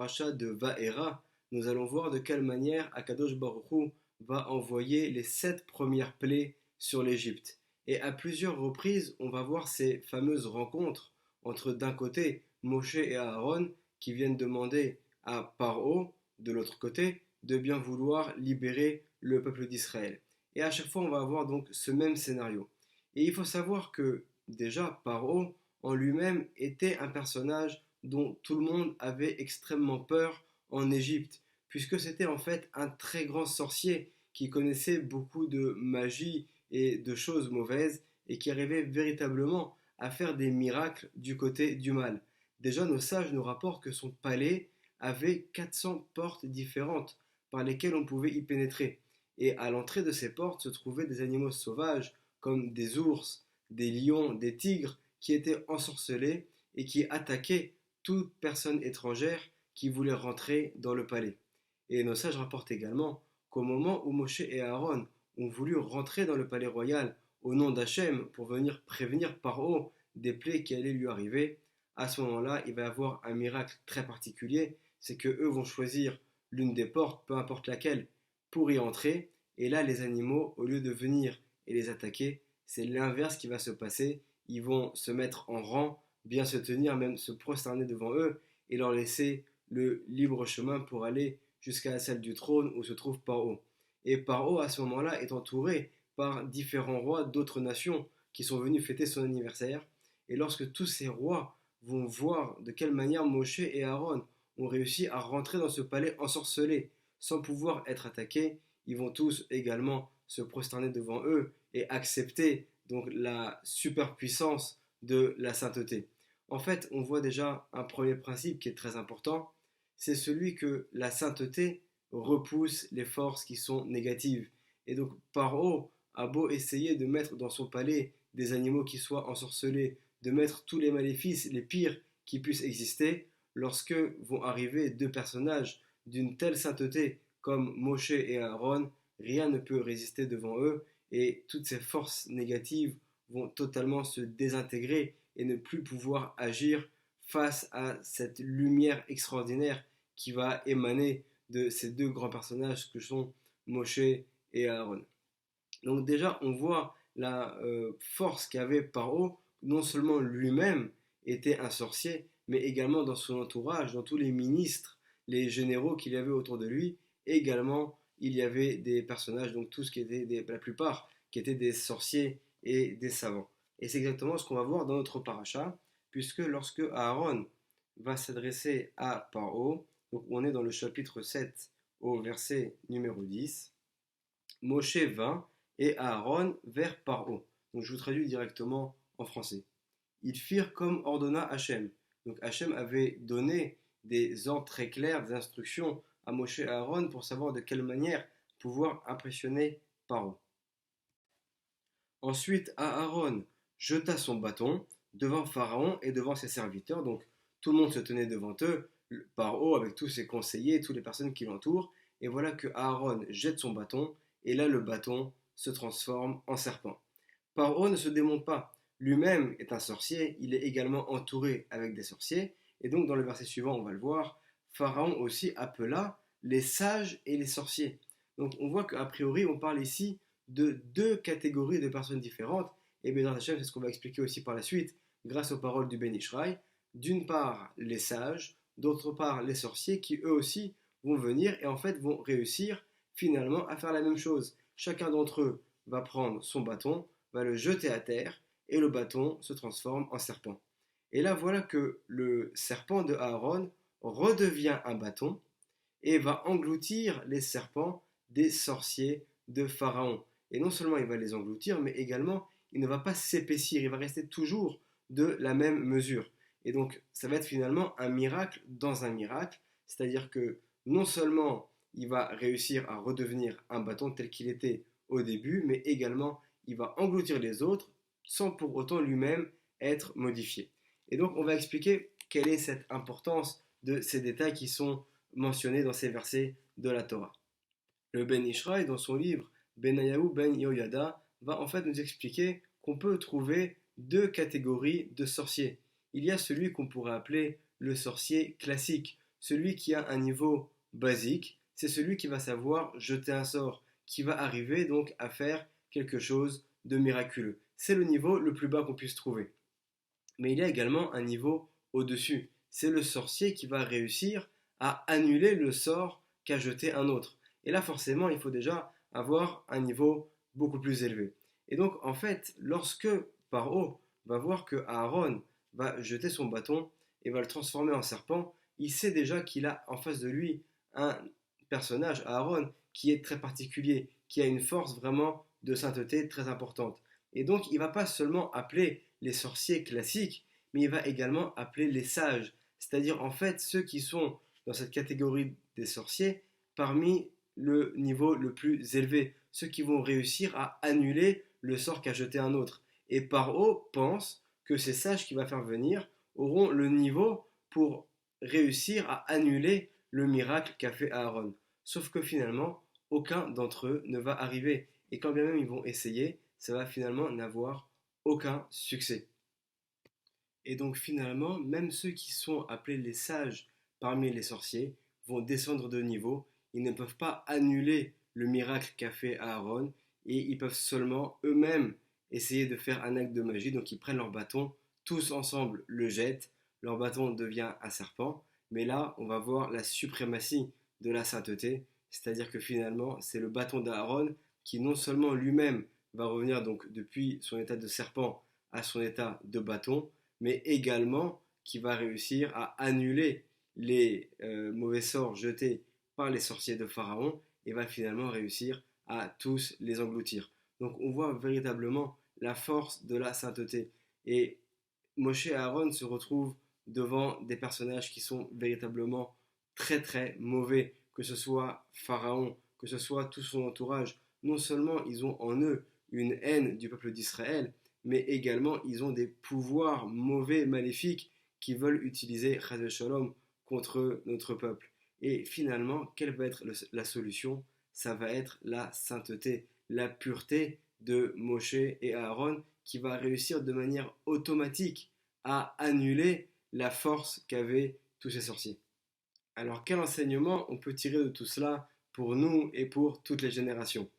paracha de Vaera, nous allons voir de quelle manière Akadosh Baruch Hu va envoyer les 7 premières plaies sur l'Égypte. Et à plusieurs reprises, on va voir ces fameuses rencontres entre d'un côté Moshe et Aaron qui viennent demander à Paro, de l'autre côté, de bien vouloir libérer le peuple d'Israël. Et à chaque fois, on va avoir donc ce même scénario. Et il faut savoir que déjà, Paro en lui-même était un personnage dont tout le monde avait extrêmement peur en Égypte, puisque c'était en fait un très grand sorcier qui connaissait beaucoup de magie et de choses mauvaises et qui arrivait véritablement à faire des miracles du côté du mal. Déjà, nos sages nous rapportent que son palais avait 400 portes différentes par lesquelles on pouvait y pénétrer. Et à l'entrée de ces portes se trouvaient des animaux sauvages comme des ours, des lions, des tigres qui étaient ensorcelés et qui attaquaient toute personne étrangère qui voulait rentrer dans le palais. Et nos sages rapportent également qu'au moment où Moshe et Aaron ont voulu rentrer dans le palais royal au nom d'Hachem pour venir prévenir Paro des plaies qui allaient lui arriver, à ce moment-là, il va y avoir un miracle très particulier, c'est que eux vont choisir l'une des portes, peu importe laquelle, pour y entrer, et là les animaux, au lieu de venir et les attaquer, c'est l'inverse qui va se passer, ils vont se mettre en rang, bien se tenir, même se prosterner devant eux, et leur laisser le libre chemin pour aller jusqu'à la salle du trône où se trouve Paro. Et Paro, à ce moment-là, est entouré par différents rois d'autres nations qui sont venus fêter son anniversaire. Et lorsque tous ces rois vont voir de quelle manière Moshe et Aaron ont réussi à rentrer dans ce palais ensorcelé sans pouvoir être attaqués, ils vont tous également se prosterner devant eux et accepter donc la superpuissance de la sainteté. En fait, on voit déjà un premier principe qui est très important, c'est celui que la sainteté repousse les forces qui sont négatives. Et donc Paro a beau essayer de mettre dans son palais des animaux qui soient ensorcelés, de mettre tous les maléfices les pires qui puissent exister, lorsque vont arriver deux personnages d'une telle sainteté comme Moshe et Aaron, rien ne peut résister devant eux et toutes ces forces négatives vont totalement se désintégrer et ne plus pouvoir agir face à cette lumière extraordinaire qui va émaner de ces deux grands personnages que sont Moshe et Aaron. Donc déjà, on voit la force qu'avait Paro, non seulement lui-même était un sorcier, mais également dans son entourage, dans tous les ministres, les généraux qu'il y avait autour de lui, également il y avait des personnages, donc tous qui étaient la plupart, qui étaient des sorciers et des savants. Et c'est exactement ce qu'on va voir dans notre paracha, puisque lorsque Aaron va s'adresser à Paro, donc on est dans le chapitre 7 au verset numéro 10, Moshe vint et Aaron vers Paro. Donc je vous traduis directement en français. Ils firent comme ordonna Hachem. Donc Hachem avait donné des ordres très clairs, des instructions à Moshe et Aaron pour savoir de quelle manière pouvoir impressionner Paro. Ensuite, Aaron jeta son bâton devant Pharaon et devant ses serviteurs. Donc tout le monde se tenait devant eux, Paro avec tous ses conseillers, toutes les personnes qui l'entourent. Et voilà que Aaron jette son bâton et là le bâton se transforme en serpent. Paro ne se démonte pas. Lui-même est un sorcier, il est également entouré avec des sorciers. Et donc dans le verset suivant, on va le voir, Pharaon aussi appela les sages et les sorciers. Donc on voit qu'a priori, on parle ici de deux catégories de personnes différentes. Et bien dans Hachem, c'est ce qu'on va expliquer aussi par la suite, grâce aux paroles du Ben Ishraï. D'une part, les sages, d'autre part, les sorciers qui eux aussi vont venir et en fait vont réussir finalement à faire la même chose. Chacun d'entre eux va prendre son bâton, va le jeter à terre et le bâton se transforme en serpent. Et là, voilà que le serpent de Aaron redevient un bâton et va engloutir les serpents des sorciers de Pharaon. Et non seulement il va les engloutir, mais également il ne va pas s'épaissir, il va rester toujours de la même mesure. Et donc ça va être finalement un miracle dans un miracle, c'est-à-dire que non seulement il va réussir à redevenir un bâton tel qu'il était au début, mais également il va engloutir les autres sans pour autant lui-même être modifié. Et donc on va expliquer quelle est cette importance de ces détails qui sont mentionnés dans ces versets de la Torah. Le Ben Ishraï, dans son livre Benayahu Ben Yoyada, va en fait nous expliquer qu'on peut trouver deux catégories de sorciers. Il y a celui qu'on pourrait appeler le sorcier classique, Celui qui a un niveau basique, c'est celui qui va savoir jeter un sort, qui va arriver donc à faire quelque chose de miraculeux. C'est le niveau le plus bas qu'on puisse trouver. Mais il y a également un niveau au-dessus. C'est le sorcier qui va réussir à annuler le sort qu'a jeté un autre. Et là, forcément, il faut déjà avoir un niveau beaucoup plus élevé. Et donc, en fait, lorsque Paro va voir que Aaron va jeter son bâton et va le transformer en serpent, il sait déjà qu'il a en face de lui un personnage, Aaron, qui est très particulier, qui a une force vraiment de sainteté très importante. Et donc, il ne va pas seulement appeler les sorciers classiques, mais il va également appeler les sages, c'est-à-dire en fait ceux qui sont dans cette catégorie des sorciers parmi le niveau le plus élevé, ceux qui vont réussir à annuler le sort qu'a jeté un autre. Et Paro pense que ces sages qu'il va faire venir auront le niveau pour réussir à annuler le miracle qu'a fait Aaron. Sauf que finalement, aucun d'entre eux ne va arriver. Et quand bien même ils vont essayer, ça va finalement n'avoir aucun succès. Et donc finalement, même ceux qui sont appelés les sages parmi les sorciers vont descendre de niveau. Ils ne peuvent pas annuler le miracle qu'a fait Aaron et ils peuvent seulement eux-mêmes essayer de faire un acte de magie. Donc ils prennent leur bâton, tous ensemble le jettent, leur bâton devient un serpent. Mais là, on va voir la suprématie de la sainteté, c'est-à-dire que finalement, c'est le bâton d'Aaron qui non seulement lui-même va revenir donc depuis son état de serpent à son état de bâton, mais également qui va réussir à annuler les mauvais sorts jetés par les sorciers de Pharaon et va finalement réussir à tous les engloutir. Donc on voit véritablement la force de la sainteté. Et Moshe et Aaron se retrouvent devant des personnages qui sont véritablement très très mauvais, que ce soit Pharaon, que ce soit tout son entourage. Non seulement ils ont en eux une haine du peuple d'Israël, mais également ils ont des pouvoirs mauvais, maléfiques, qui veulent utiliser Chaz Shalom contre notre peuple. Et finalement, quelle va être la solution? Ça va être la sainteté, la pureté de Moshe et Aaron, qui va réussir de manière automatique à annuler la force qu'avaient tous ces sorciers. Alors quel enseignement on peut tirer de tout cela pour nous et pour toutes les générations?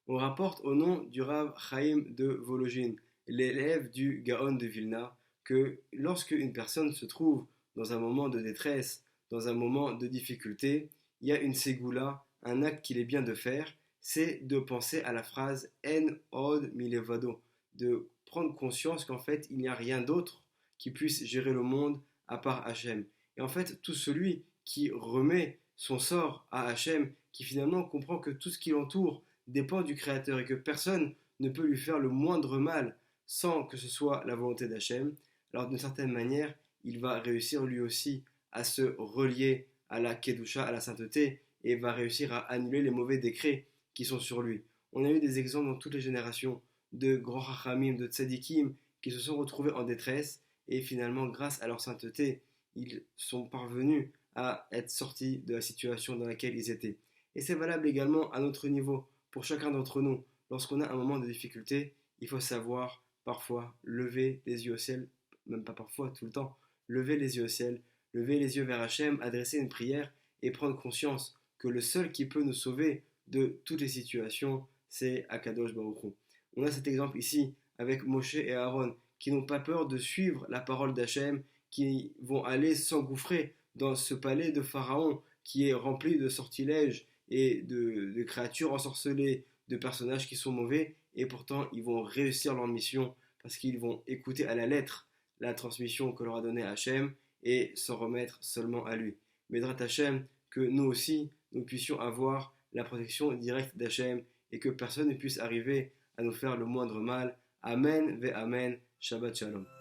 On rapporte au nom du Rav Chaim de Vologine, l'élève du Gaon de Vilna, que lorsque une personne se trouve dans un moment de détresse, dans un moment de difficulté, il y a une ségoula, un acte qu'il est bien de faire, c'est de penser à la phrase En od milevado, de prendre conscience qu'en fait il n'y a rien d'autre qui puisse gérer le monde à part Hachem. Et en fait, tout celui qui remet son sort à Hachem, qui finalement comprend que tout ce qui l'entoure dépend du Créateur et que personne ne peut lui faire le moindre mal sans que ce soit la volonté d'Hachem, alors d'une certaine manière, il va réussir lui aussi à se relier à la Kedusha, à la sainteté, et va réussir à annuler les mauvais décrets qui sont sur lui. On a eu des exemples dans toutes les générations de grands Chachamim, de Tzadikim, qui se sont retrouvés en détresse, et finalement, grâce à leur sainteté, ils sont parvenus à être sortis de la situation dans laquelle ils étaient. Et c'est valable également à notre niveau, pour chacun d'entre nous. Lorsqu'on a un moment de difficulté, il faut savoir parfois lever les yeux au ciel, même pas parfois, tout le temps, lever les yeux au ciel, lever les yeux vers Hachem, adresser une prière et prendre conscience que le seul qui peut nous sauver de toutes les situations, c'est Akadosh Baruch Hu. On a cet exemple ici avec Moshe et Aaron qui n'ont pas peur de suivre la parole d'Hachem, qui vont aller s'engouffrer dans ce palais de Pharaon qui est rempli de sortilèges et de créatures ensorcelées, de personnages qui sont mauvais, et pourtant ils vont réussir leur mission parce qu'ils vont écouter à la lettre la transmission que leur a donnée Hachem et s'en remettre seulement à lui. Médrat Hachem, que nous aussi, nous puissions avoir la protection directe d'Hachem et que personne ne puisse arriver à nous faire le moindre mal. Amen ve Amen. Shabbat Shalom.